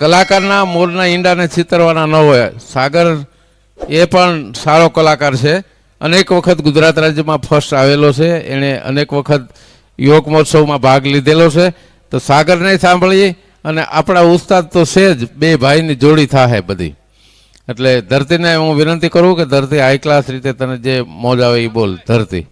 કલાકારના મોરના ઈંડાને ચિતરવાના ન હોય. સાગર એ પણ સારો કલાકાર છે. અનેક વખત ગુજરાત રાજ્યમાં ફર્સ્ટ આવેલો છે. એણે અનેક વખત યોગ મહોત્સવમાં ભાગ લીધેલો છે. તો સાગરને સાંભળીએ અને આપણા ઉસ્તાદ તો છે જ, બે ભાઈની જોડી થાય બધી. એટલે ધરતીને હું વિનંતી કરું કે ધરતી હાઈ ક્લાસ રીતે તને જે મોજ આવે એ બોલ ધરતી.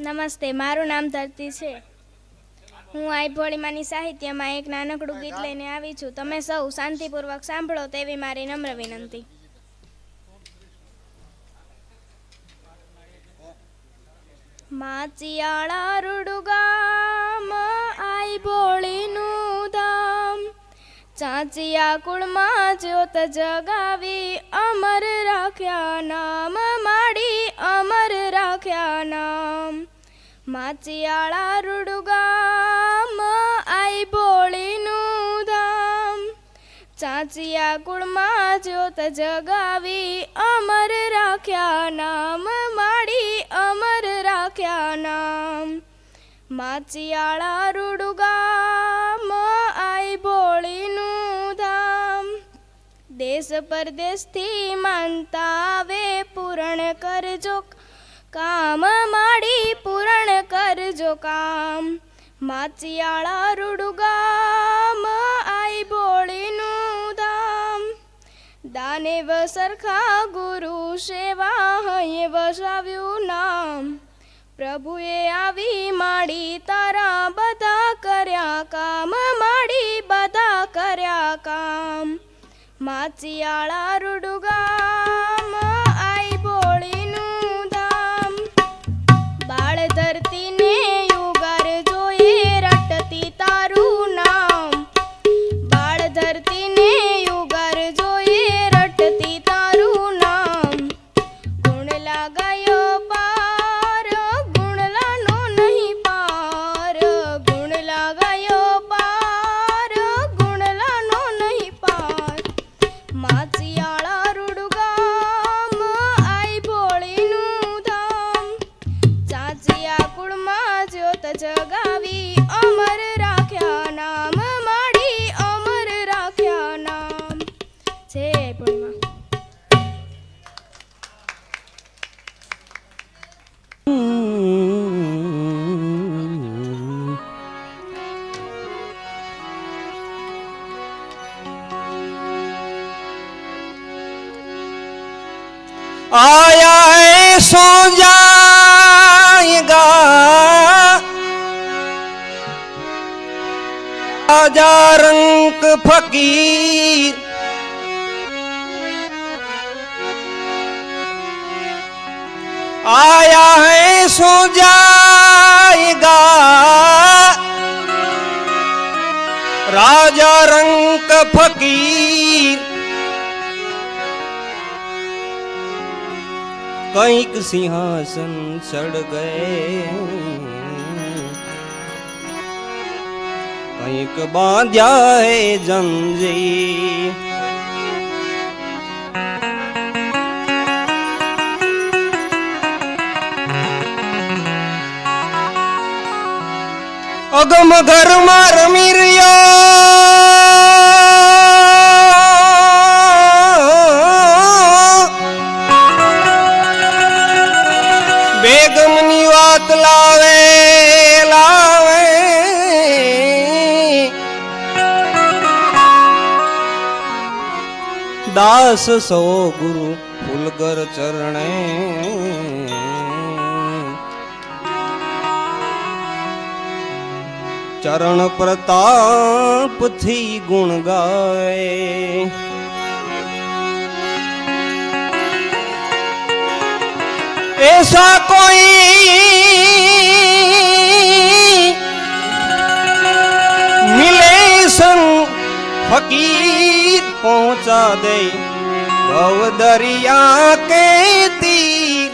નમસ્તે, મારું નામ ધરતી છે. હું આઈ ભોળીમાની સાહિત્યમાં એક નાનકડું ગીત લઈને આવી છું. તમે સૌ શાંતિપૂર્વક સાંભળો તેવી મારી નમ્ર વિનંતી. માચિયાળા રૂડુગામ આઈ ભોળીનું ધામ, ચાંચિયા કુળમાં જ્યોત જગાવી અમર રાખ્યા નામ, માડી અમર રાખ્યા નામ. માચિયાળા રૂડુગામ આઈ ભોળીનું ધામ, ચાંચિયા કુળમાં જ્યોત જગાવી અમર રાખ્યા નામ, માડી અમર રાખ્યા નામ. માચિયાળા રૂડુગામ આઈ ભોળીનું ધામ, દેશ પરદેશથી માનતા આવે પૂરણ કરજો કામ, માડી પૂરણ કરજો કામ. માચિયાળા રૂડુગામ આઈ ભોળીનું ધામ, દાનેવ સરખા ગુરુ સેવા હૈ વસાવ્યું નામ. પ્રભુએ આવી માડી તારા બધા કર્યા કામ, માડી બધા કર્યા કામ. માચિયાળા રૂડુગામ આઈ ભોળીનું ધામ, બાળ ધરતીને યુગર જોઈએ રટતી તારું નામ. બાળ ધરતીને યુગર જોઈએ રટતી તારું નામ. ગુણ લાગાયો પાર, ગુણલાનો નહીં પાર. ગુણ લાગાયો પાર, ગુણલાનો નહીં પાર. માચિયાળા રૂડુગામ આઈ ભોળીનું ધામ, ચાંચિયા કુળમાં જ્યોત જગાવી અમર રાખ્યા નામ, માડી અમર રાખ્યા નામ. જય ભોળીમાં. आया है सो जाएगा राजा रंक फकीर, आया है सो जाएगा राजा रंक फकीर. કંઈક સિંહાસન ચડ ગયે, કંઈક બાંધ્યા હે જંજીર. અગમ ઘરમાં રમી રહ્યા બેગમની વાત લાવે લાવે, દાસ સો ગુરુ ફૂલગર ચરણે. ચરણ પ્રતાપ થી ગુણ ગાય, ऐसा कोई मिले संग फकीर, पहुंचा दे भव दरिया के तीर.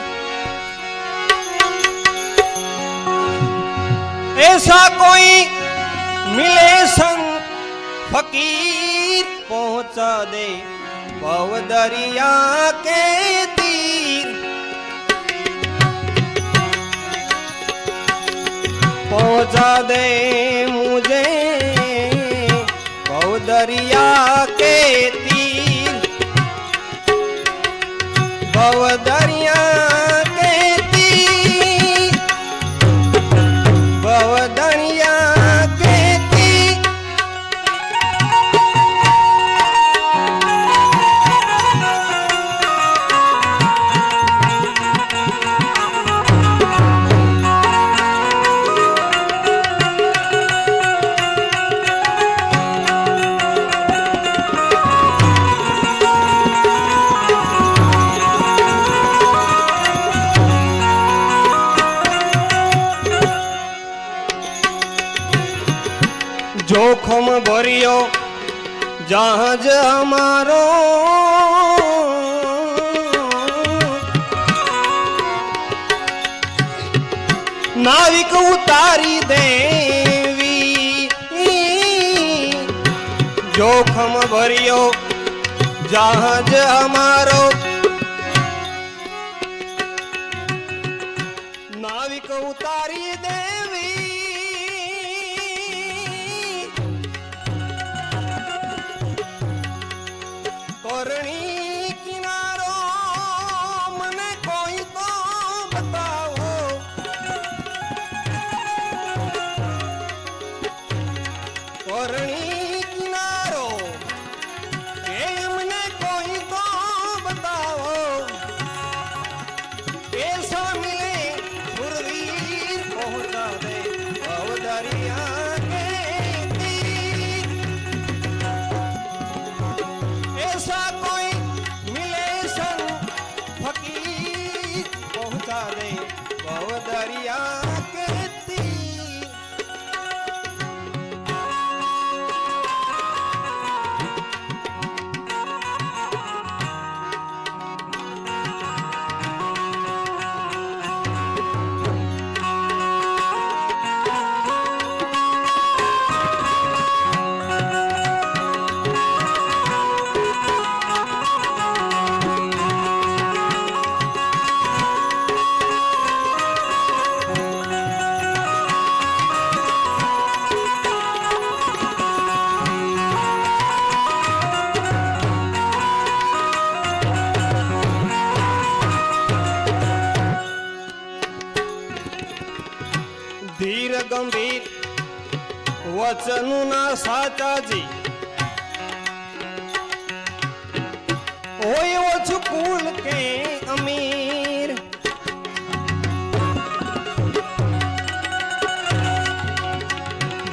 ऐसा कोई मिले फकीर पहुंचा दे भव दरिया के तीर पहुंचा दे मुझे भव दरिया के तीर भव दरिया के तीर भव दरिया के तीर जोखम भरियो जहाज हमारो नाविक उतारी देवी जोखम भरियो जहाज हमारो नाविक उतारी देवी करणी किनारो मने कोई तो बताओ करणी किनारो के मने कोई तो बताओ ऐसा मिले सुरवीर पहुंचा दे भव दरिया के तीर ऐसा कोई मिले सन फकीर पहुंचा दे भव दरिया के तीर ધીર ગંભીર વચનના સાચાજી હોય ઓછું કુલ કે અમીર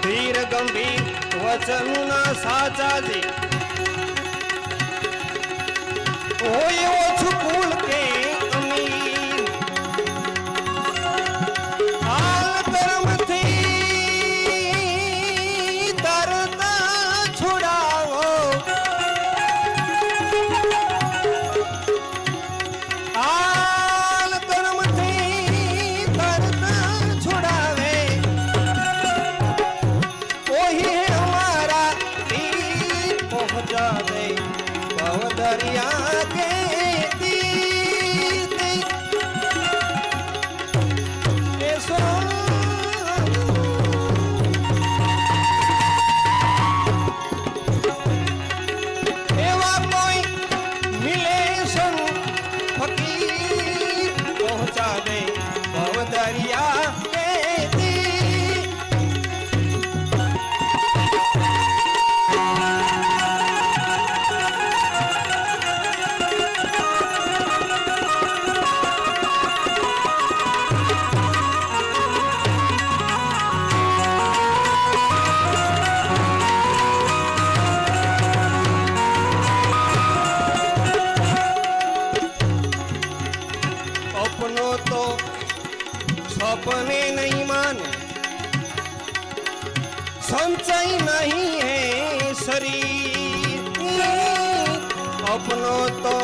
ધીર ગંભીર વચનના સાચાજી હોય ઓછું કુલ કે અમીર હાલ કર્મથી દર્દ છોડાવો હાલ કર્મથી દર્દ છોડાવે वही है हमारा तीर पहुंचा दे भव दरिया के तीर ऐसो एवा कोई मिले सन फकीर पहुंचा दे भव दरिया के तीर अपनों तो सपने नहीं माने संचय नहीं है शरीर अपनों तो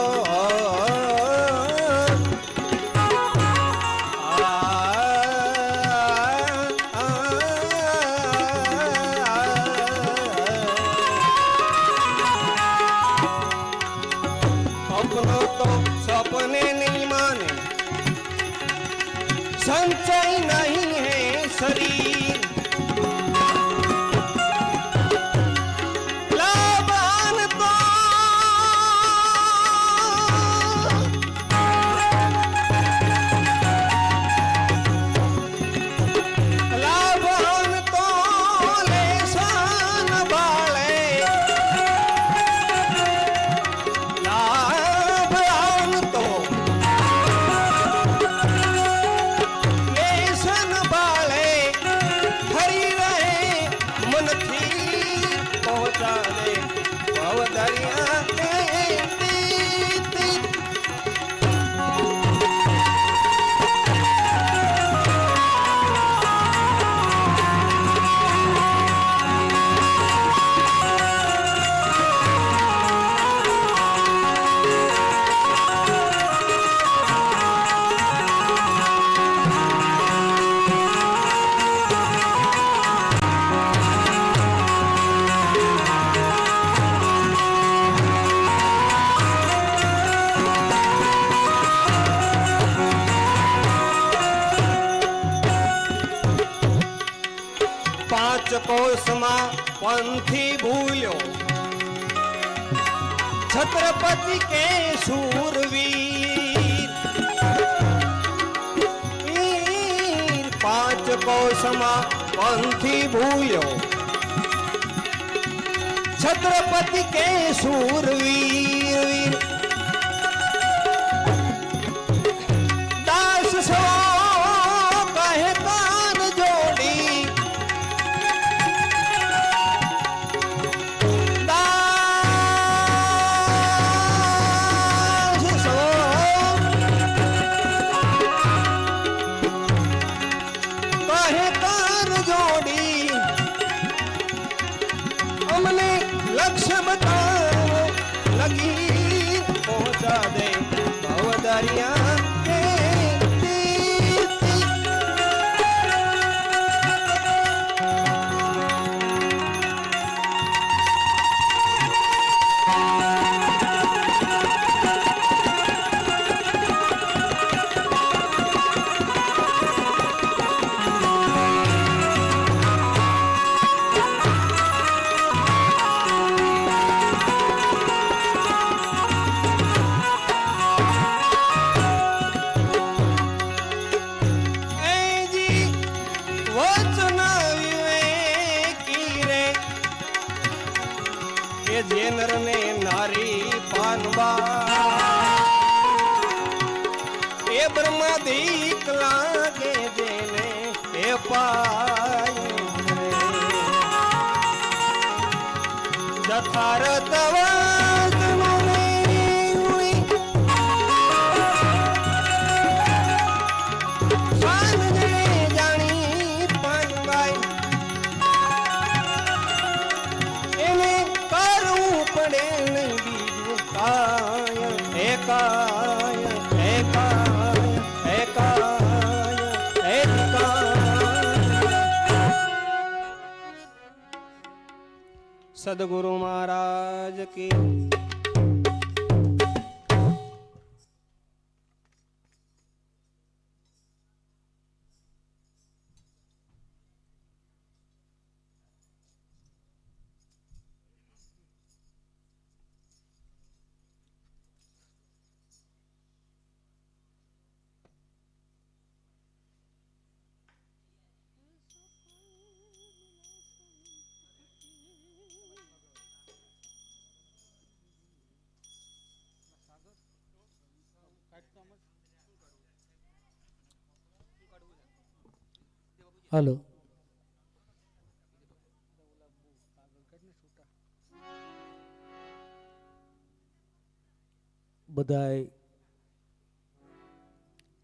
પાંચ કોષમાં પંથી ભૂલ્યો છત્રપતિ કે શૂરવીર વીર પાંચ કોષમાં પંથી ભૂલ્યો છત્રપતિ કે શૂરવીર દાસ સો કહે કાન જોડી દાસ સો કહે કાન જોડી અમને લક્ષ્ય બતાવો લગી પહોંચા દે ભવદરિયા કે જે નરને નારી પાનવા એ બ્રહ્માદિક લાગે જેને એ પાય જથારત જાણી પાનવાય એને કરવું પડે નહીં બીજું કાય એકાય એકાય એકાય એકાય સદગુરુ મહારાજ કી હલો બધાય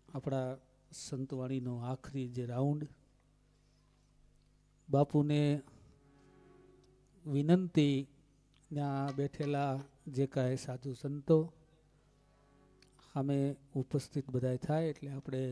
આપણા સંતવાણીનો આખરી જે રાઉન્ડ બાપુને વિનંતી ત્યાં બેઠેલા જે કાંઈ સાધુ સંતો સામે ઉપસ્થિત બધાય થાય એટલે આપણે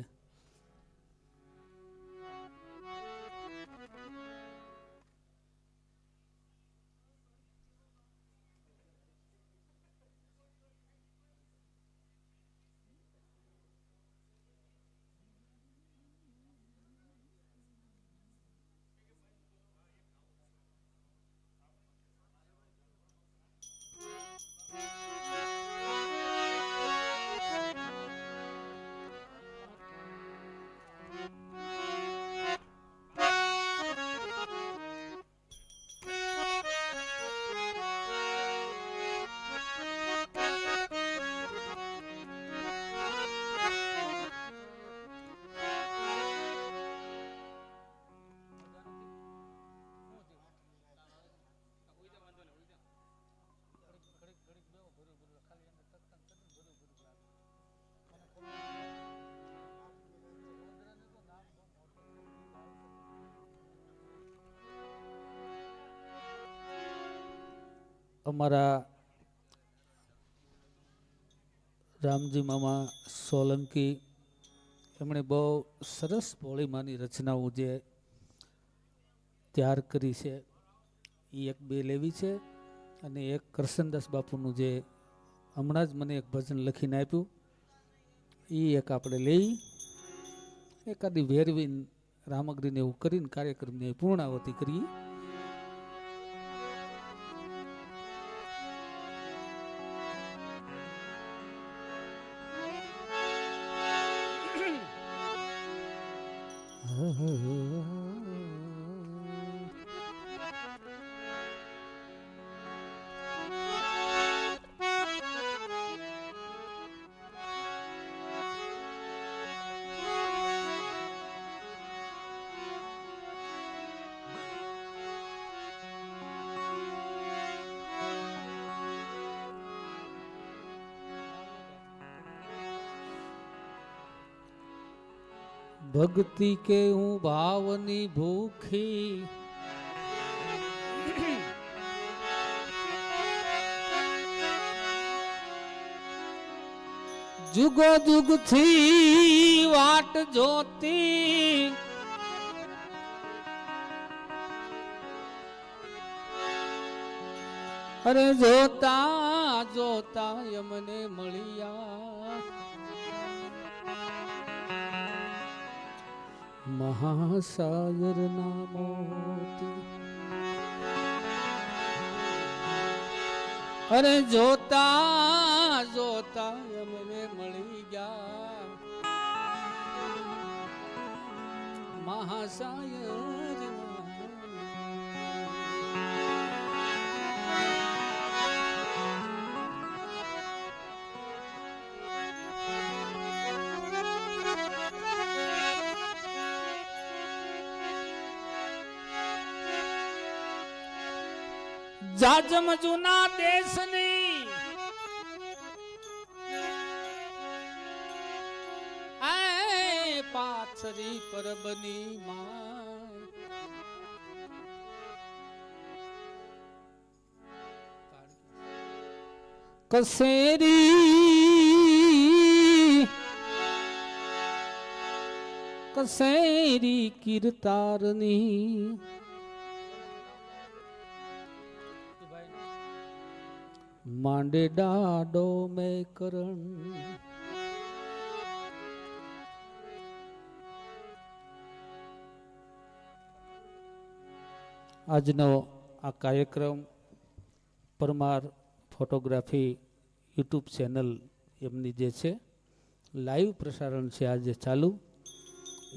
અમારા રામજી મામા સોલંકી એમણે બહુ સરસ ભોળીમાની રચનાઓ જે તૈયાર કરી છે એ એક બે લેવી છે અને એક કરશનદાસ બાપુનું જે હમણાં જ મને એક ભજન લખીને આપ્યું એ એક આપણે લઈ એકાદી વેરવીન રામગ્રીને એવું કરીને કાર્યક્રમની પૂર્ણાવતી કરીએ. ભક્તિ કે હું ભાવની ભૂખી જુગો જુગથી વાટ જોતી અરે જોતા જોતા યમને મળ્યા મહાસાગર ના મોતી અરે જોતા જોતા અમને મળી ગયા મહાસાગર જાજમ જૂના દેશની આ પાથરી પરબની માં કસેરી કસેરી કીર્તારની માંડે ડાડો મેં કરણ આજનો આ કાર્યક્રમ પરમાર ફોટોગ્રાફી યુટ્યુબ ચેનલ એમની જે છે લાઈવ પ્રસારણ છે આજે ચાલુ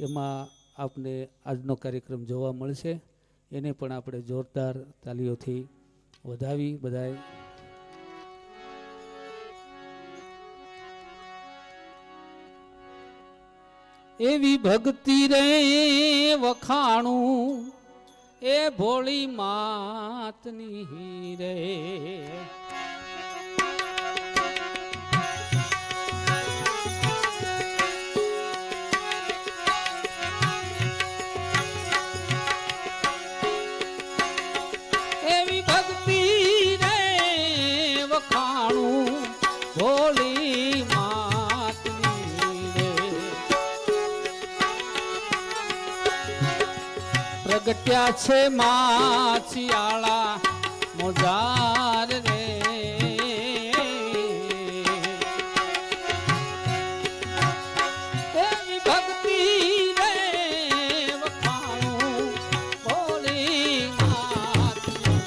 એમાં આપને આજનો કાર્યક્રમ જોવા મળશે એને પણ આપણે જોરદાર તાલીઓથી વધાવી બધાય એવી ભક્તિ રે વખાણું એ ભોળી માતની રે એવી ભક્તિ રે વખાણું ભોળી પ્રગટ્યા છે માછિયાળા મોજાર રે એવી ભક્તિ રે વખાણું ભોળી માતની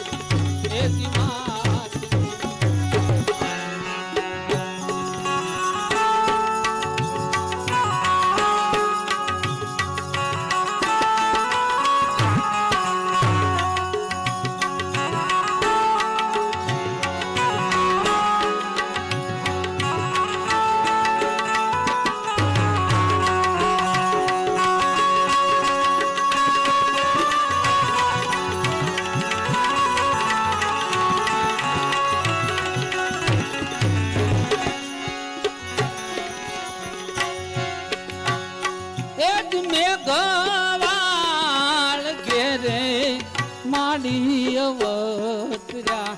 ગવાળ ઘેરે માડી અવતર્યા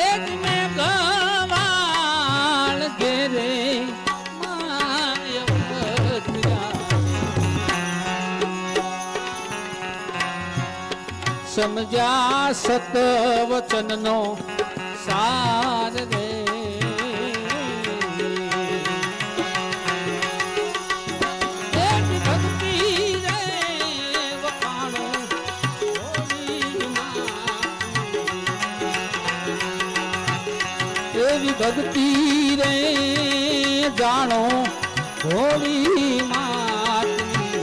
એક મેં ગવાળ ઘેરે માડી અવતર્યા સમજ્યા સત વચનનો સાર રે ભક્તિ રે જાણો હોળી માતની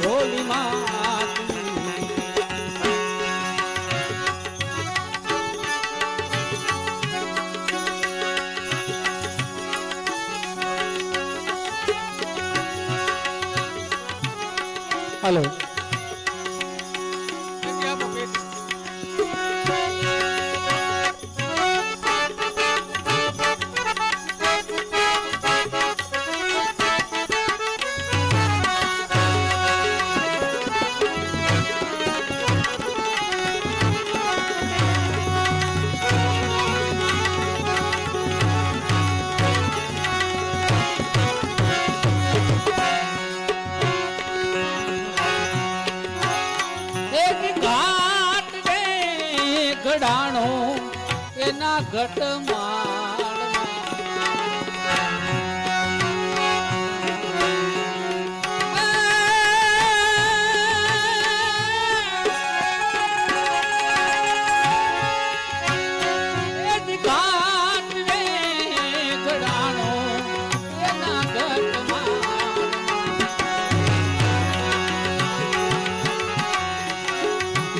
હોળી માતની હલો ઘડાણો એના ઘટ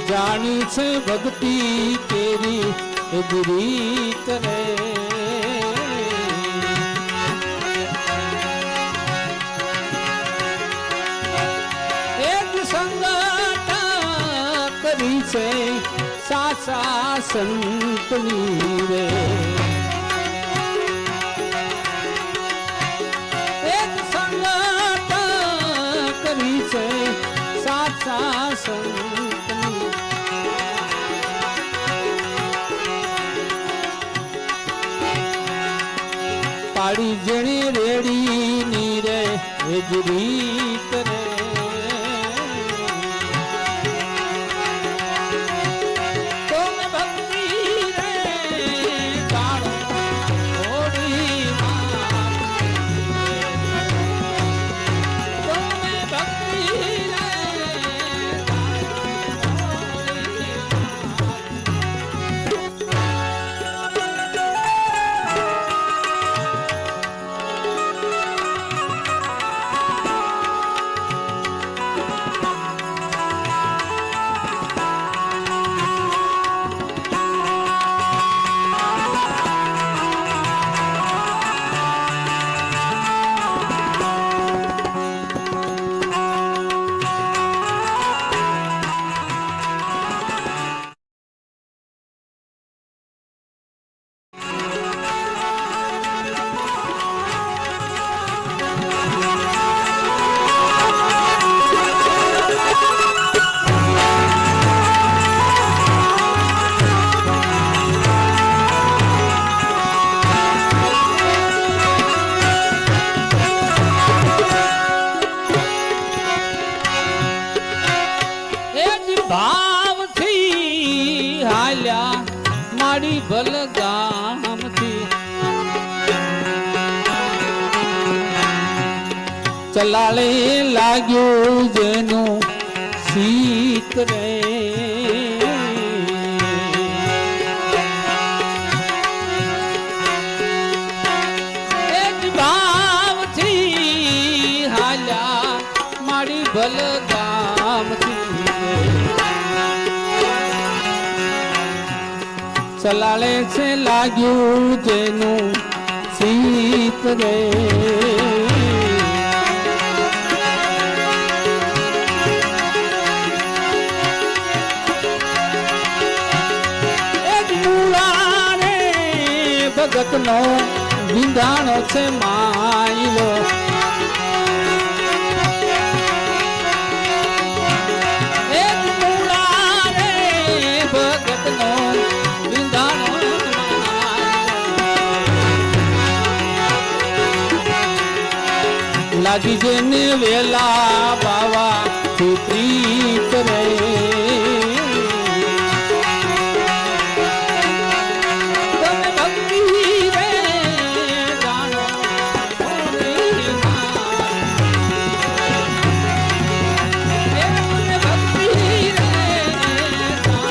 જાણી છે ભક્તિ તેરી એદરી કરે એક સંગત કરી છે સાચા સંતની રે એક સંગત કરી છે સાચા સંત પાડી જેણી રેડી ની રે એજરી કરે તમે ભક્તિ રે જાણો હોળી તમે ભક્તિ રે ભાવથી હાલ્યા મારી બલગામથી ચલાળે લાગ્યું જેનું શીત રે એક ભાવથી હાલ્યા મારી બલગામથી ચલાળે છે લાગ્યું જેનું શીત રે એક મૂળા રે ભગતનો વિંધાણો છે માયલો એક મૂળા રે ભગતનો લાગી જેને વેલા બાવા પ્રીત રે તમે ભક્તિ રે જાણો હોળી ભક્તિ રે જાણો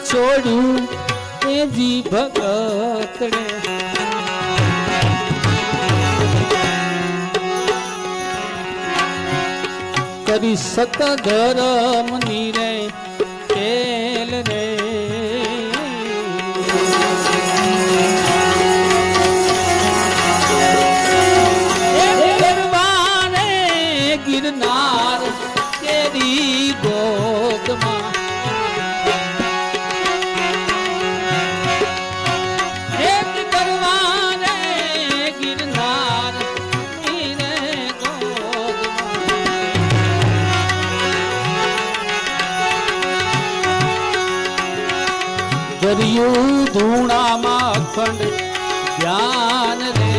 છોડ્યું એ જી ભગતને કરી સત ધર્મ ની રે તેલ રે ગિરનાર તેરી ગોદમાં દરિયું ધૂણામાં અખંડ ધ્યાન રે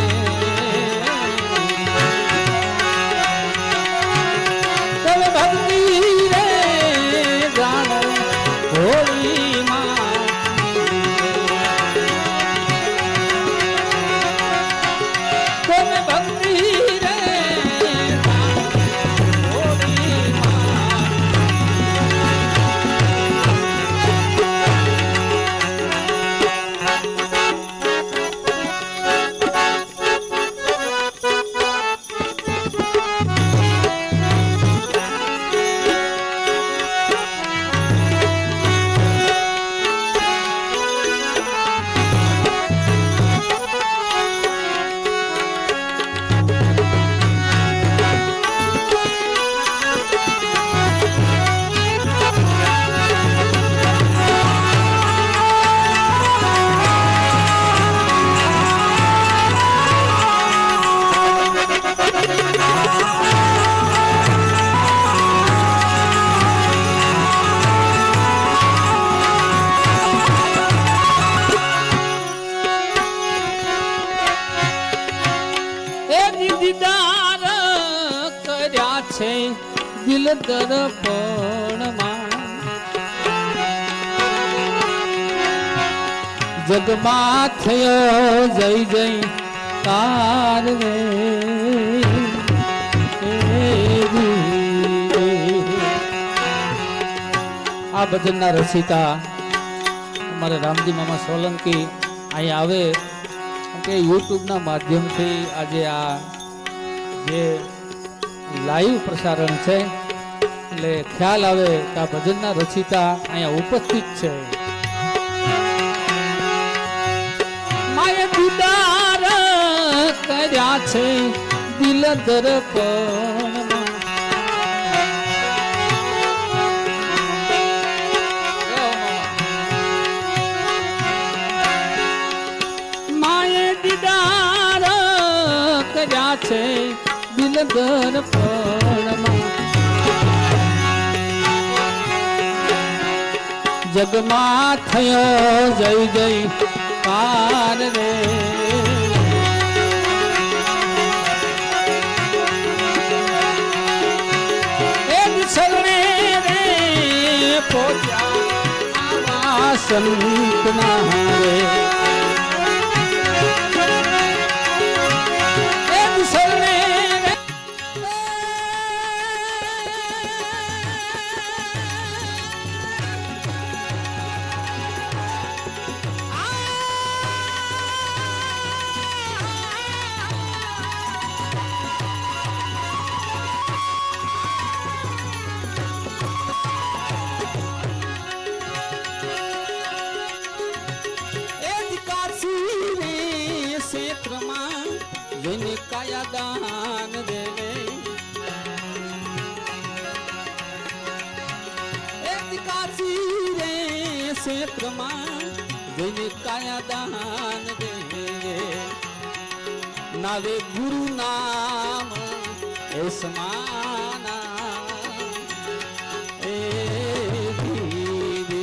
તવે ભક્તિ રે જાણો હોળી માં તવે ભક્તિ રે હોળી માં દીદાર કર્યા છે દિલ દર્પણમાં જગમાં થયો જય જય કાર રે આ ભજનના રચિતા અમારે રામજી મામા સોલંકી અહીં આવે કે યુટ્યુબના માધ્યમથી આજે આ જે લાઈવ પ્રસારણ છે એટલે ખ્યાલ આવે કે આ ભજનના રચિતા અહીંયા ઉપસ્થિત છે. માએ દીદાર કર્યા છે દિલ દર્પણમાં માએ દીદાર કર્યા છે દિલ દર્પણમાં જગમાં થયો જય જય કાર રે એક શરણે રે પોત્યા આવા સંતના રે એક શરણે ક્ષેત્રમાં જઈને કાયા દાન દે નાવે ગુરુ નામ એ સમાના એ ધીરે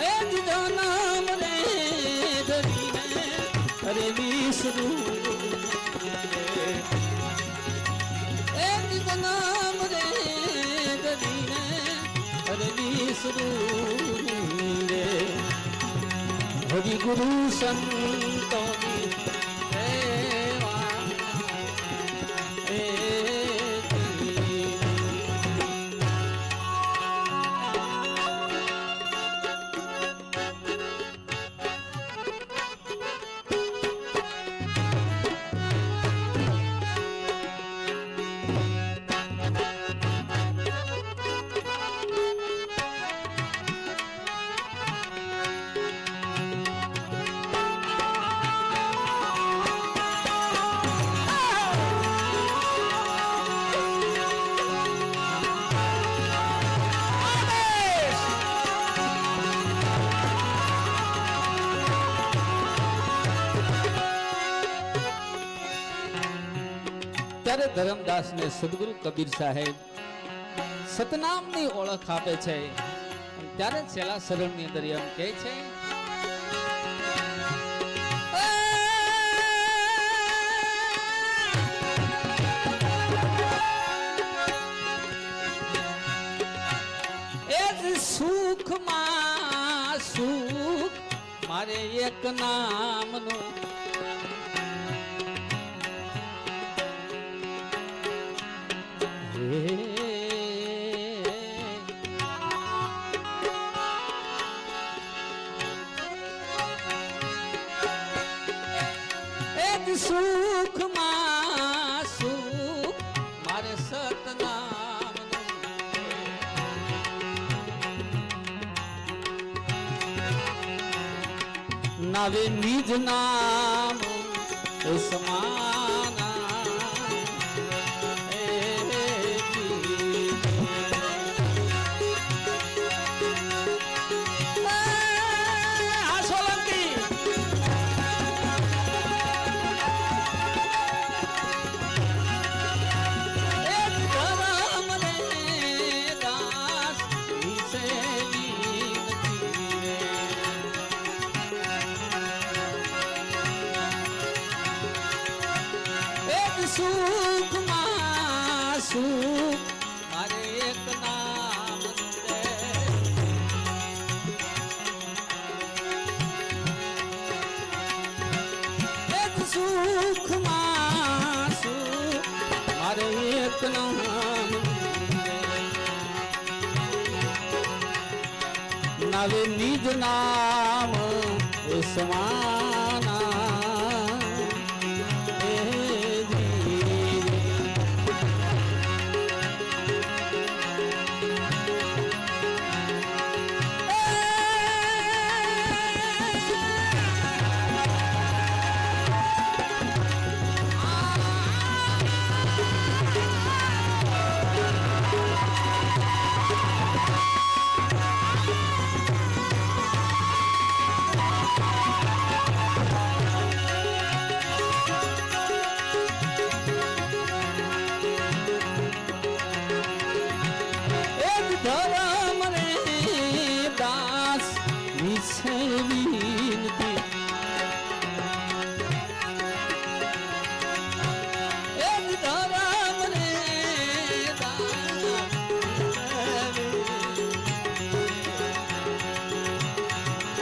એ દીધો નામ રે ધરીને અરે વિસરું એ દીધો નામ રે ધરીને અરે વિસરું રે હરિ ગુરુ સંતોની સેવા એ ત્યારે ધરમદાસને સદગુરુ કબીર સાહેબ સતનામની ઓળખ આપે છે અને ત્યારે છેલ્લા શરણની અંદર એમ કહે છે એ જ સુખમાં સુખ મારે એક નામનું એક સુખમાં સુખ મારે સતનામ નાવે નિજ નામ સમાના સુખમાં સુખ મારે એક નામ એક સુખમાં સુખ મારે એક નામ નાવે નિજ નામ એ સમાના ધરમ રે દાસ વિશે વિનતી એક ધરમ રે દાસ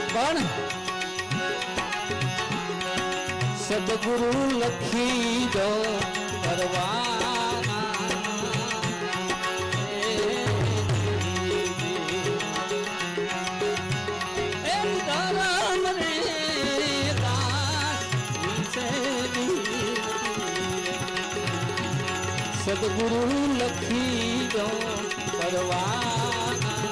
પણ સદગુરુ લખી દો પરવાના સદગુરુ લખી દો પરવાના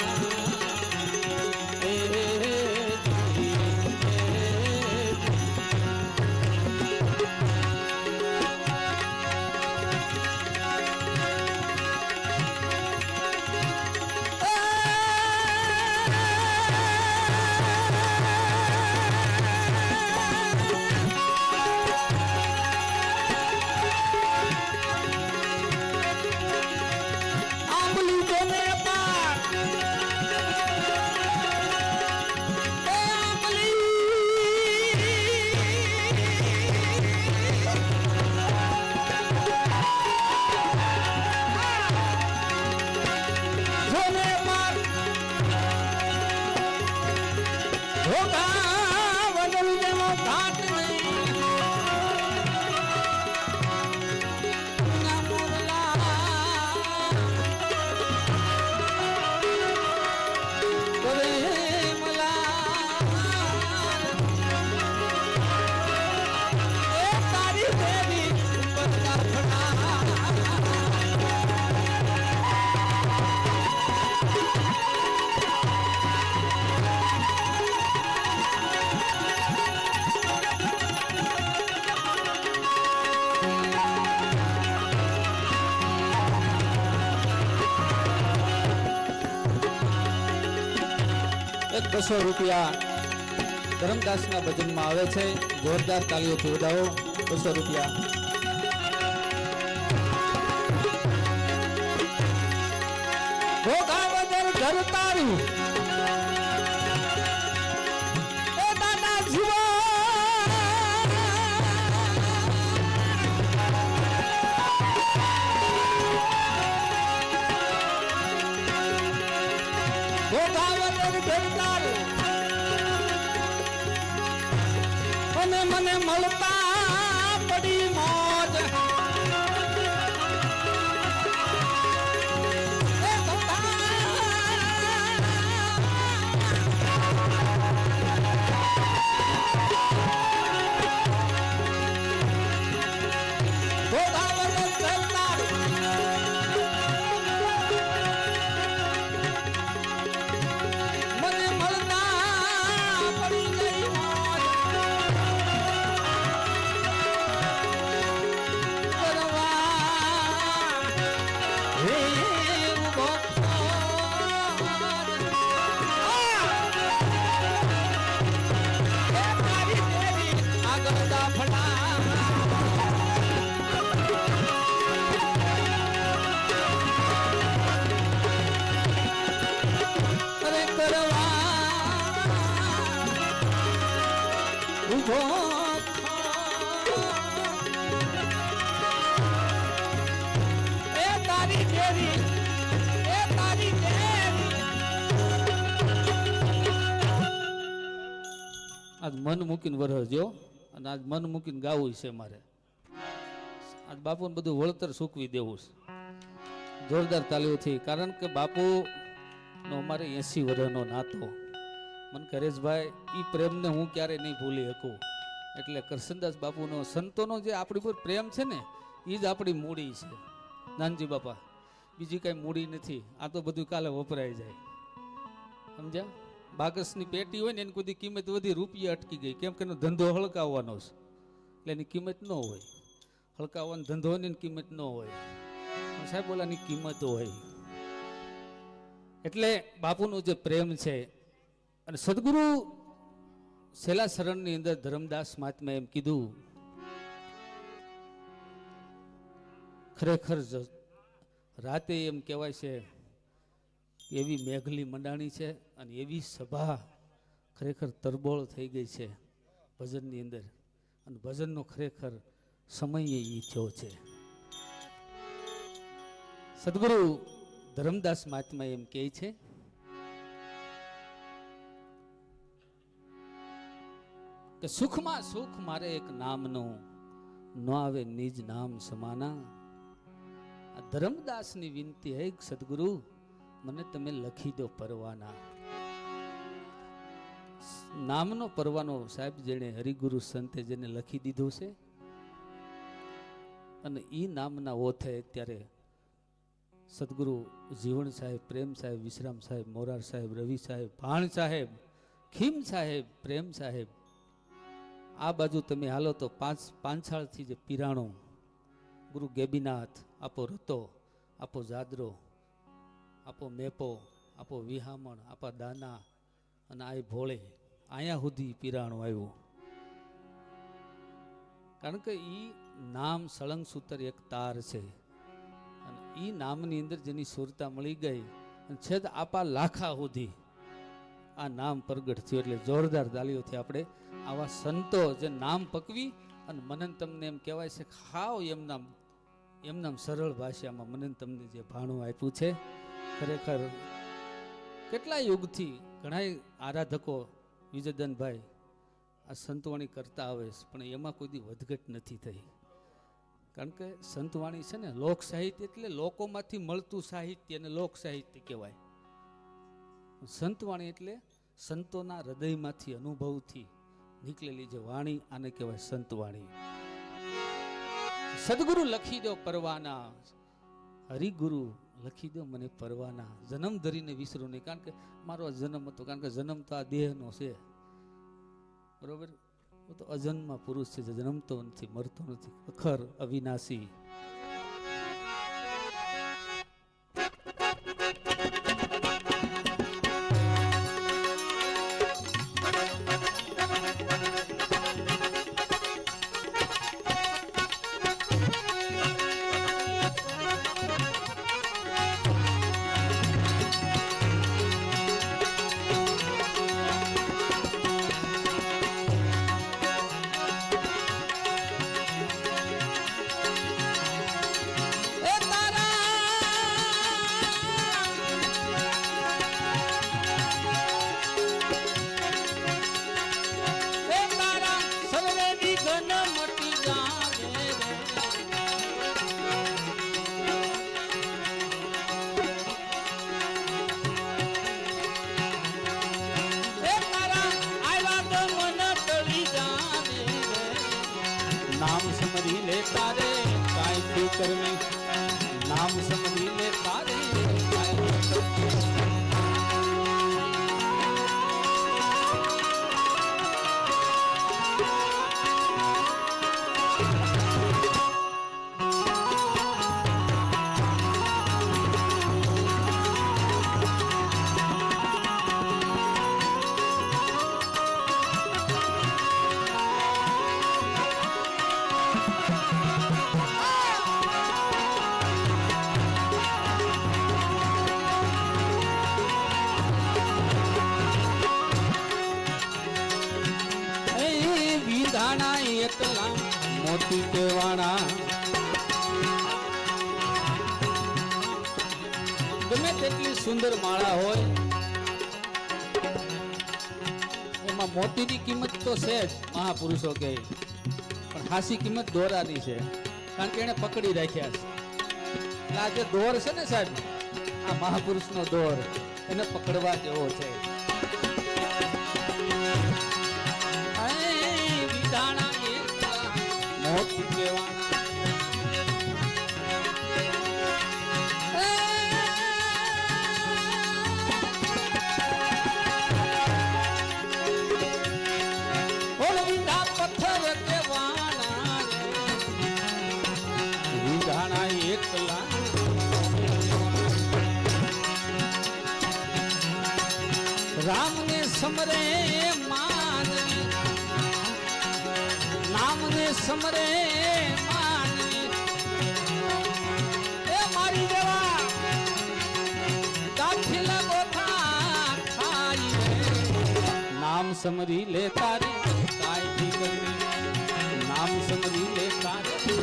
200 રૂપિયા ધરમદાસના ભજનમાં આવે છે. જોરદાર તાળીઓથી વધાવો. 200 રૂપિયા. ભોગાવદર ઘર તારું એ દાદા જીવા અને મને મળતા પડી મોજ. આજ મન મૂકીને વરહજો અને આજ મન મૂકીને ગાવું છે મારે. આજ બાપુને બધું વળતર સૂકવી દેવું છે જોરદાર તાલીઓથી. કારણ કે બાપુનો અમારે 80 વર્ષનો નાતો. મને કરેશભાઈ એ પ્રેમને હું ક્યારેય નહીં ભૂલી શકું. એટલે કરશનદાસ બાપુનો સંતોનો જે આપણી પર પ્રેમ છે ને એ જ આપણી મૂડી છે નાનજી બાપા. બીજી કાંઈ મૂડી નથી. આ તો બધું કાલે વપરાઈ જાય. સમજ્યા? બાકસની પેટી હોય ને એની કોઈ કિંમત વધી, રૂપિયા અટકી ગઈ. કેમ કે એનો ધંધો હળકાવવાનો છે એટલે એની કિંમત ન હોય. હળકાવવાનો ધંધો હોય ને એની કિંમત ન હોય. પણ સાહેબ બોલાની કિંમત હોય. એટલે બાપુનો જે પ્રેમ છે અને સદગુરુ છેલ્લા શરણની અંદર ધરમદાસ મહાત્માએ એમ કીધું, ખરેખર રાતે એમ કહેવાય છે એવી મેઘલી મંડાણી છે અને એવી સભા ખરેખર તરબોળ થઈ ગઈ છે ભજનની અંદર. અને ભજનનો ખરેખર સમય એ થયો છે. સદગુરુ ધરમદાસ મહાત્મા એમ કહે છે કે સુખમાં સુખ મારે એક નામનું, ન આવે નિજ નામ સમાના. આ ધરમદાસની વિનંતી હે સદગુરુ મને તમે લખી દો પરવાના. નામનો પરવાનો સાહેબ જેને હરિગુરુ સંતે જેને લખી દીધો છે અને ઈ નામના ઓથે અત્યારે સદગુરુ જીવણ સાહેબ, પ્રેમ સાહેબ, વિશ્રામ સાહેબ, મોરાર સાહેબ, રવિ સાહેબ, ભાણ સાહેબ, ખીમ સાહેબ, પ્રેમ સાહેબ, આ બાજુ તમે હાલો તો પાંછાળથી જે પીરાણો ગુરુ ગેબીનાથ, આપો રતો, આપો જાદરો, આપો મેપો, આપો વિહામણ, આપા દાના અને આ ભોળે, અહીંયા સુધી પીરાણું આવ્યું. કારણ કે ઈ નામ સળંગ સૂત્ર એક તાર છે અને ઈ નામની અંદર જેની સુરતા મળી ગઈ અને છેદ આપા લાખા સુધી આ નામ પ્રગટ થયું. એટલે જોરદાર તાલીઓથી આપણે આવા સંતો જે નામ પકવી અને મને તમને એમ કહેવાય છે ખાવ એમના સરળ ભાષામાં મને તમને જે ભાણું આપ્યું છે, ખરેખર કેટલા યુગથી ઘણા આરાધકો વિજયદાનભાઈ આ સંતવાણી કરતા આવે છે પણ એમાં કોઈ દી વધઘટ નથી થઈ. કારણ કે સંતવાણી છે ને લોક સાહિત્ય એટલે લોકોમાંથી મળતું સાહિત્ય અને લોક સાહિત્ય કહેવાય. સંતવાણી એટલે સંતોના હૃદયમાંથી અનુભવથી નીકળેલી જે વાણી આને કહેવાય સંતવાણી. સદગુરુ લખી દો પરવાના, હરિગુરુ લખી દો મને પરવાના. જન્મ ધરીને વિસરો નહીં. કારણ કે મારો આ જન્મ હતો, કારણ કે જન્મ તો આ દેહનો છે બરોબર. હું તો અજન્મા પુરુષ છે, જન્મતો નથી, મરતો નથી, અખર અવિનાશી. કરમી નામ સમજી લે તારે વિધાણા એકલા મોતી કેવાણા ગમે તેટલી સુંદર માળા હોય એમાં મોતીની કિંમત તો છે જ મહાપુરુષો કહે, પણ હાસી કિંમત દોરાની છે, કારણ કે એને પકડી રાખ્યા છે. એટલે આ જે દોર છે ને સાહેબ, આ મહાપુરુષનો દોર એને પકડવા જેવો છે. વિધાણા એકલા મોતી કેવાણા પથ્થર કેવાના વિધાણા એકલા રામને સમરે માનવી નામને સમરે માનવી એ મારી દેવા દાખલા ગોથા ખાઈ નામ સમરી લે તારી કાયથી કરવી નામ સમરી લે તારી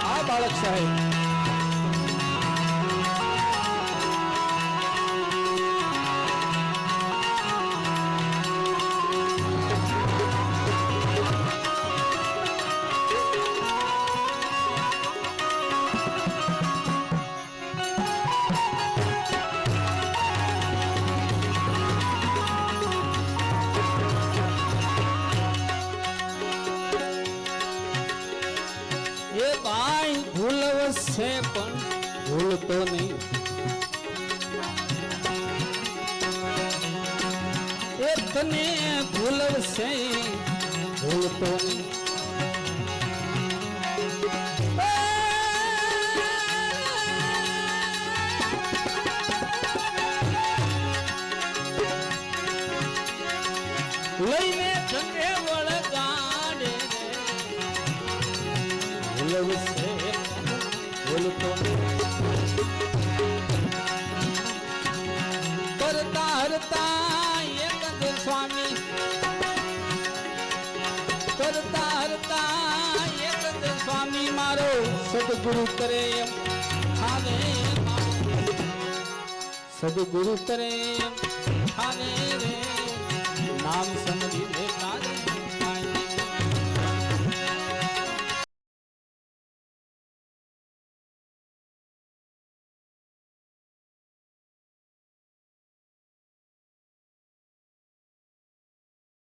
આ બાળક સાહેબ ભૂલવશે પણ ભૂલતો નહીં એ તને ભૂલવશે ભૂલતો નહીં લઈને તને વળગાડે ભૂલવશે કરતા હરતા એકંદ સ્વામી કરતા હરતા એકંદ સ્વામી મારો સદગુરુ કરે એમ આવે સદગુરુ કરે એમ આવે રે નામ